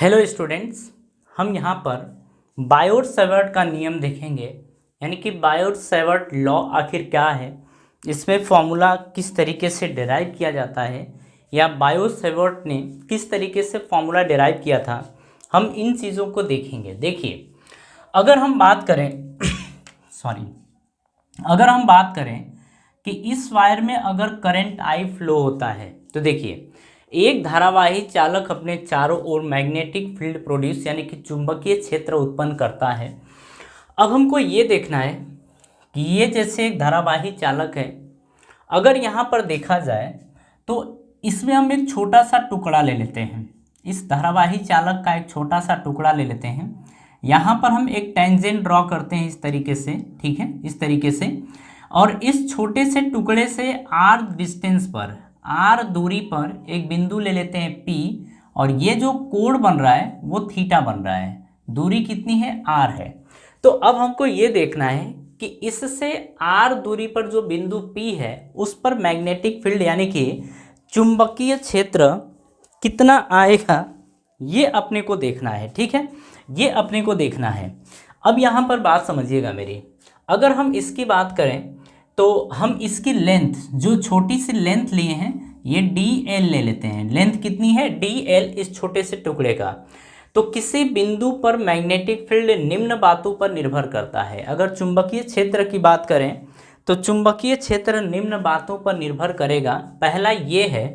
Hello students, हम यहाँ पर बायोट सेवर्ट का नियम देखेंगे। यानी कि बायोट सेवर्ट लॉ आखिर क्या है, इसमें फॉर्मूला किस तरीके से डिराइव किया जाता है, या बायोट सेवर्ट ने किस तरीके से फॉर्मूला डिराइव किया था, हम इन चीज़ों को देखेंगे। देखिए, अगर हम बात करें सॉरी अगर हम बात करें कि इस वायर में अगर करंट आई फ्लो होता है, तो देखिए एक धारावाही चालक अपने चारों ओर मैग्नेटिक फील्ड प्रोड्यूस यानी कि चुंबकीय क्षेत्र उत्पन्न करता है। अब हमको ये देखना है कि ये जैसे एक धारावाही चालक है, अगर यहाँ पर देखा जाए तो इसमें हम एक छोटा सा टुकड़ा ले लेते हैं। इस धारावाही चालक का एक छोटा सा टुकड़ा ले लेते हैं। यहाँ पर हम एक टेंजेंट ड्रॉ करते हैं इस तरीके से, ठीक है, इस तरीके से। और इस छोटे से टुकड़े से आर डिस्टेंस पर, आर दूरी पर एक बिंदु ले लेते हैं P, और ये जो कोण बन रहा है वो थीटा बन रहा है। दूरी कितनी है? R है। तो अब हमको ये देखना है कि इससे R दूरी पर जो बिंदु P है उस पर मैग्नेटिक फील्ड यानी कि चुंबकीय क्षेत्र कितना आएगा, ये अपने को देखना है। ठीक है, ये अपने को देखना है। अब यहाँ पर बात समझिएगा मेरी, अगर हम इसकी बात करें तो हम इसकी लेंथ, जो छोटी सी लेंथ लिए हैं, ये DL ले लेते हैं। लेंथ कितनी है? DL, इस छोटे से टुकड़े का। तो किसी बिंदु पर मैग्नेटिक फील्ड निम्न बातों पर निर्भर करता है। अगर चुंबकीय क्षेत्र की बात करें तो चुंबकीय क्षेत्र निम्न बातों पर निर्भर करेगा। पहला ये है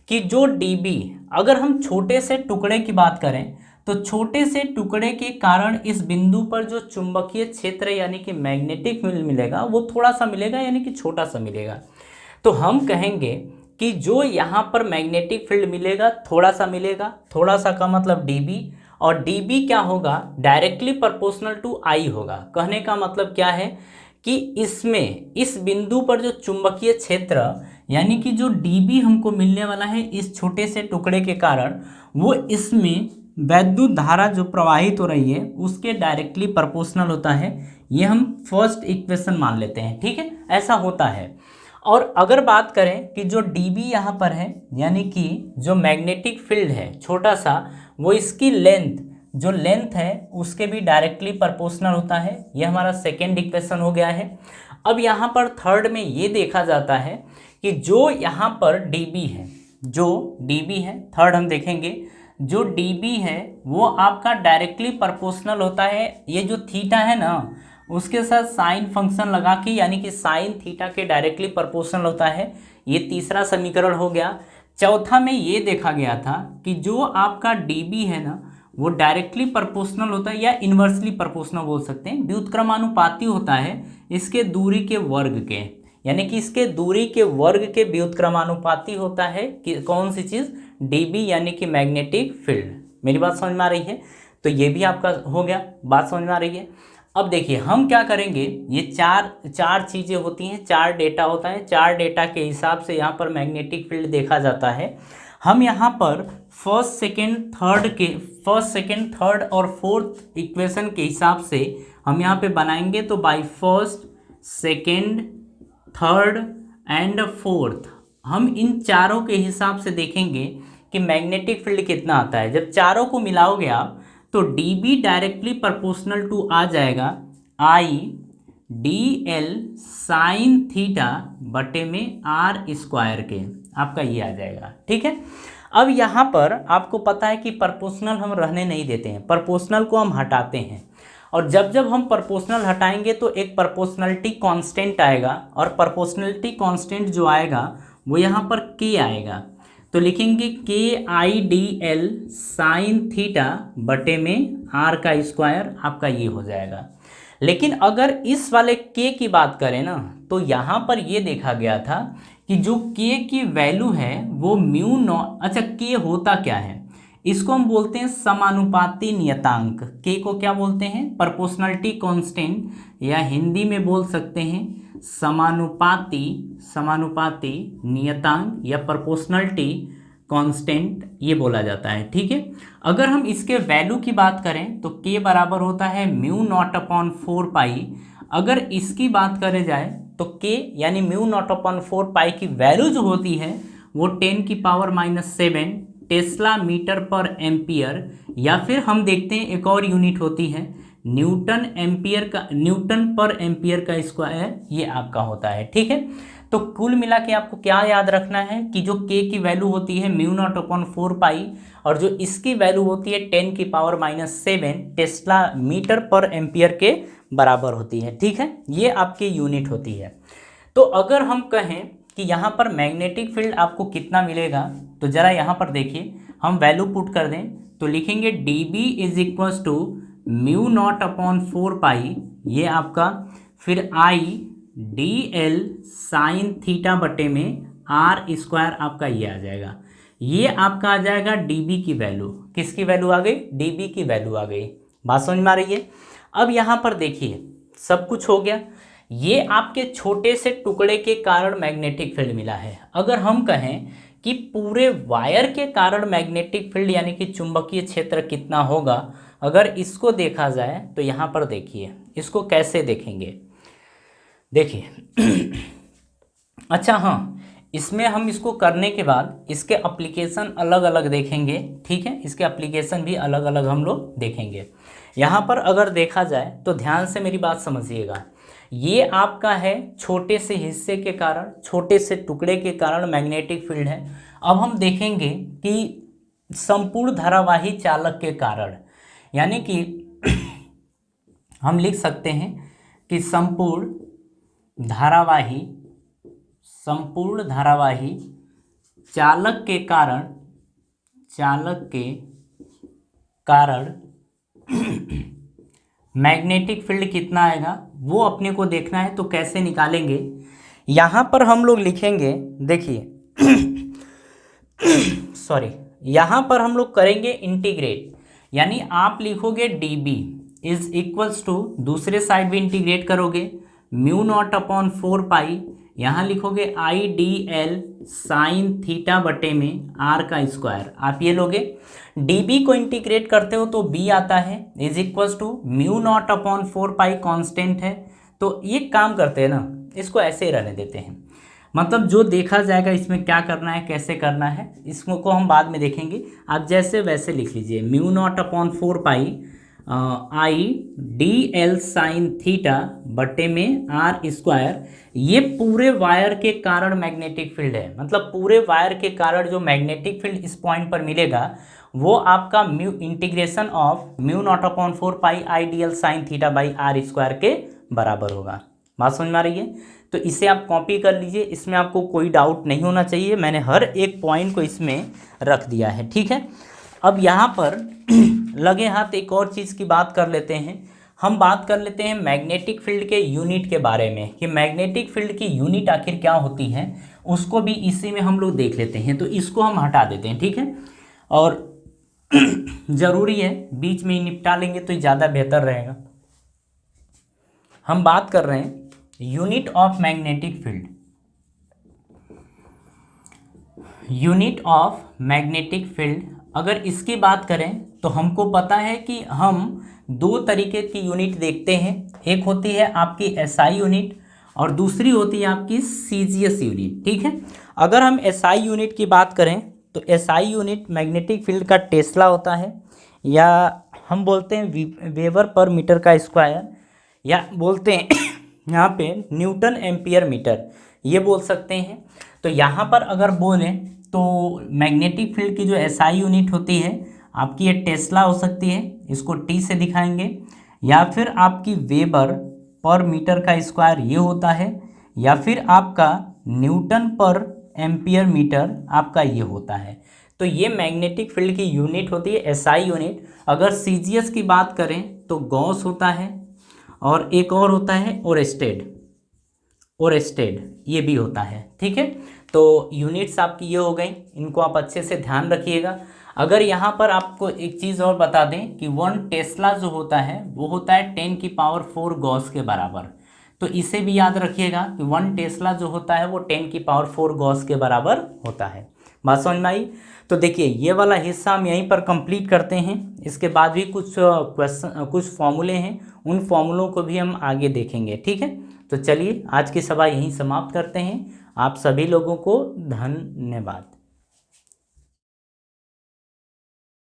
कि जो DB, अगर हम छोटे से टुकड़े की बात करें तो छोटे से टुकड़े के कारण इस बिंदु पर जो चुंबकीय क्षेत्र यानी कि मैग्नेटिक फील्ड मिलेगा वो थोड़ा सा मिलेगा, यानी कि छोटा सा मिलेगा। तो हम कहेंगे कि जो यहाँ पर मैग्नेटिक फील्ड मिलेगा थोड़ा सा मिलेगा। थोड़ा सा का मतलब DB, और DB क्या होगा? डायरेक्टली प्रोपोर्शनल टू I होगा। कहने का मतलब क्या है कि इसमें, इस बिंदु पर जो चुंबकीय क्षेत्र यानी कि जो DB हमको मिलने वाला है इस छोटे से टुकड़े के कारण, वो इसमें वैद्युत धारा जो प्रवाहित हो रही है उसके डायरेक्टली प्रोपोर्शनल होता है। ये हम फर्स्ट इक्वेशन मान लेते हैं। ठीक है, ऐसा होता है। और अगर बात करें कि जो DB यहाँ पर है, यानी कि जो मैग्नेटिक फील्ड है छोटा सा, वो इसकी लेंथ, जो लेंथ है उसके भी डायरेक्टली प्रोपोर्शनल होता है। ये हमारा सेकेंड इक्वेशन हो गया है। अब यहाँ पर थर्ड में ये देखा जाता है कि जो यहाँ पर DB है, जो DB है, थर्ड हम देखेंगे, जो DB है वो आपका डायरेक्टली प्रोपोर्शनल होता है। ये जो थीटा है ना, उसके साथ साइन फंक्शन लगा के, यानी कि साइन थीटा के डायरेक्टली प्रोपोर्शनल होता है। ये तीसरा समीकरण हो गया। चौथा में ये देखा गया था कि जो आपका DB है ना, वो डायरेक्टली प्रोपोर्शनल होता है, या इन्वर्सली प्रोपोर्शनल बोल सकते हैं, व्युत्क्रमानुपाती होता है इसके दूरी के वर्ग के, यानी कि इसके दूरी के वर्ग के व्युत्क्रमानुपाती होता है कि कौन सी चीज़? DB, यानी कि मैग्नेटिक फील्ड। मेरी बात समझ में आ रही है? तो ये भी आपका हो गया, बात समझ में आ रही है। अब देखिए हम क्या करेंगे, ये चार चीज़ें होती हैं, चार डेटा होता है, चार डेटा के हिसाब से यहाँ पर मैग्नेटिक फील्ड देखा जाता है। हम यहाँ पर फर्स्ट सेकेंड थर्ड और फोर्थ इक्वेशन के हिसाब से हम यहाँ पे बनाएंगे। तो by first, second, third and fourth, हम इन चारों के हिसाब से देखेंगे कि मैग्नेटिक फील्ड कितना आता है। जब चारों को मिलाओगे आप तो DB डायरेक्टली प्रोपोर्शनल टू आ जाएगा IDL साइन थीटा बटे में R स्क्वायर के, आपका ये आ जाएगा। ठीक है, अब यहाँ पर आपको पता है कि प्रोपोर्शनल हम रहने नहीं देते हैं, प्रोपोर्शनल को हम हटाते हैं। और जब जब हम प्रोपोर्शनल हटाएंगे तो एक प्रोपोर्शनलिटी कांस्टेंट आएगा, और प्रोपोर्शनलिटी कांस्टेंट जो आएगा वो यहाँ पर K आएगा। तो लिखेंगे KIDL साइन थीटा बटे में R का स्क्वायर, आपका ये हो जाएगा। लेकिन अगर इस वाले K की बात करें ना, तो यहाँ पर ये देखा गया था कि जो K की वैल्यू है वो म्यू नॉट, अच्छा K होता क्या है, इसको हम बोलते हैं समानुपाती नियतांक। K को क्या बोलते हैं? प्रोपोर्शनलिटी कांस्टेंट, या हिंदी में बोल सकते हैं समानुपाती नियतांक या प्रोपोर्शनलिटी कांस्टेंट, ये बोला जाता है। ठीक है, अगर हम इसके वैल्यू की बात करें तो K बराबर होता है म्यू नॉट अपॉन 4 पाई। अगर इसकी बात करें जाए तो K यानी म्यू नॉट अपॉन 4 पाई की वैल्यू जो होती है वो 10⁻⁷ टेस्ला मीटर पर एम्पियर, या फिर हम देखते हैं एक और यूनिट होती है न्यूटन पर एम्पियर का स्क्वायर, ये आपका होता है। ठीक है, तो कुल मिला के आपको क्या याद रखना है कि जो k की वैल्यू होती है μ0/4 और जो इसकी वैल्यू होती है 10⁻⁷ टेस्ला मीटर पर एम्पियर के बराबर होती है। ठीक है, ये आपकी यूनिट होती है। तो अगर हम कहें कि यहाँ पर मैग्नेटिक फील्ड आपको कितना मिलेगा, तो ज़रा यहाँ पर देखिए, हम वैल्यू पुट कर दें तो लिखेंगे dB इज इक्वल्स टू μ0/4, ये आपका, फिर I dl साइन थीटा बटे में r² आपका ये आ जाएगा। ये आपका आ जाएगा dB की वैल्यू। किसकी वैल्यू आ गई? dB की वैल्यू आ गई। बात समझ में आ रही है? अब यहाँ पर देखिए, सब कुछ हो गया। ये आपके छोटे से टुकड़े के कारण मैग्नेटिक फील्ड मिला है। अगर हम कहें कि पूरे वायर के कारण मैग्नेटिक फील्ड यानी कि चुंबकीय क्षेत्र कितना होगा, अगर इसको देखा जाए तो यहाँ पर देखिए, इसको कैसे देखेंगे, देखिए अच्छा हाँ, इसमें हम इसको करने के बाद इसके एप्लीकेशन अलग अलग देखेंगे। ठीक है, इसके एप्लीकेशन भी अलग अलग हम लोग देखेंगे। यहाँ पर अगर देखा जाए तो ध्यान से मेरी बात समझिएगा, ये आपका है छोटे से हिस्से के कारण, छोटे से टुकड़े के कारण मैग्नेटिक फील्ड है। अब हम देखेंगे कि संपूर्ण धारावाही चालक के कारण, यानी कि हम लिख सकते हैं कि संपूर्ण धारावाही चालक के कारण मैग्नेटिक फील्ड कितना आएगा वो अपने को देखना है। तो कैसे निकालेंगे, यहाँ पर हम लोग लिखेंगे, देखिए सॉरी, यहाँ पर हम लोग करेंगे इंटीग्रेट, यानी आप लिखोगे dB इज इक्वल्स टू, दूसरे साइड भी इंटीग्रेट करोगे μ0/4, यहाँ लिखोगे I dl साइन थीटा बटे में r²। आप ये लोगे, dB को इंटीग्रेट करते हो तो b आता है, इज इक्वल्स टू μ0/4 कांस्टेंट है। तो ये काम करते हैं ना, इसको ऐसे ही रहने देते हैं। मतलब जो देखा जाएगा इसमें क्या करना है, कैसे करना है, इसको हम बाद में देखेंगे। आप जैसे वैसे लिख लीजिए μ0/4 I dl साइन थीटा बटे में r²। ये पूरे वायर के कारण मैग्नेटिक फील्ड है, मतलब पूरे वायर के कारण जो मैग्नेटिक फील्ड इस पॉइंट पर मिलेगा वो आपका integration of μ0/4 I dl sine theta by r² के बराबर होगा। बात समझ में आ रही है? तो इसे आप कॉपी कर लीजिए, इसमें आपको कोई डाउट नहीं होना चाहिए, मैंने हर एक पॉइंट को इसमें रख दिया है। ठीक है, अब यहाँ पर लगे हाथ एक और चीज़ की बात कर लेते हैं। हम बात कर लेते हैं मैग्नेटिक फील्ड के यूनिट के बारे में, कि मैग्नेटिक फील्ड की यूनिट आखिर क्या होती है, उसको भी इसी में हम लोग देख लेते हैं। तो इसको हम हटा देते हैं, ठीक है, और ज़रूरी है बीच में ही निपटा लेंगे तो ज़्यादा बेहतर रहेगा। हम बात कर रहे हैं unit of magnetic field. Unit of magnetic field अगर इसकी बात करें तो हमको पता है कि हम दो तरीके की यूनिट देखते हैं। एक होती है आपकी SI यूनिट और दूसरी होती है आपकी CGS यूनिट। ठीक है, अगर हम SI यूनिट की बात करें तो SI यूनिट मैग्नेटिक फील्ड का टेस्ला होता है, या हम बोलते हैं वेबर पर मीटर का स्क्वायर, या बोलते हैं यहाँ पे न्यूटन एम्पियर मीटर, ये बोल सकते हैं। तो यहाँ पर अगर बोलें तो मैग्नेटिक फील्ड की जो SI यूनिट होती है आपकी ये टेस्ला हो सकती है, इसको T से दिखाएंगे, या फिर आपकी वेबर पर मीटर का स्क्वायर ये होता है, या फिर आपका न्यूटन पर एम्पियर मीटर आपका ये होता है। तो ये मैग्नेटिक फील्ड की यूनिट होती है SI यूनिट। अगर CGS की बात करें तो गॉस होता है, और एक और होता है ओरेस्टेड ये भी होता है। ठीक है, तो यूनिट्स आपकी ये हो गई, इनको आप अच्छे से ध्यान रखिएगा। अगर यहाँ पर आपको एक चीज़ और बता दें कि 1 टेस्ला जो होता है वो होता है 10⁴ गॉस के बराबर। तो इसे भी याद रखिएगा कि 1 टेस्ला जो होता है वो 10⁴ गॉस के बराबर होता है। बात समझ में आई? तो देखिए ये वाला हिस्सा हम यहीं पर कंप्लीट करते हैं। इसके बाद भी कुछ फॉर्मूले हैं, उन फॉर्मूलों को भी हम आगे देखेंगे। ठीक है, तो चलिए आज की सभा यहीं समाप्त करते हैं। आप सभी लोगों को धन्यवाद।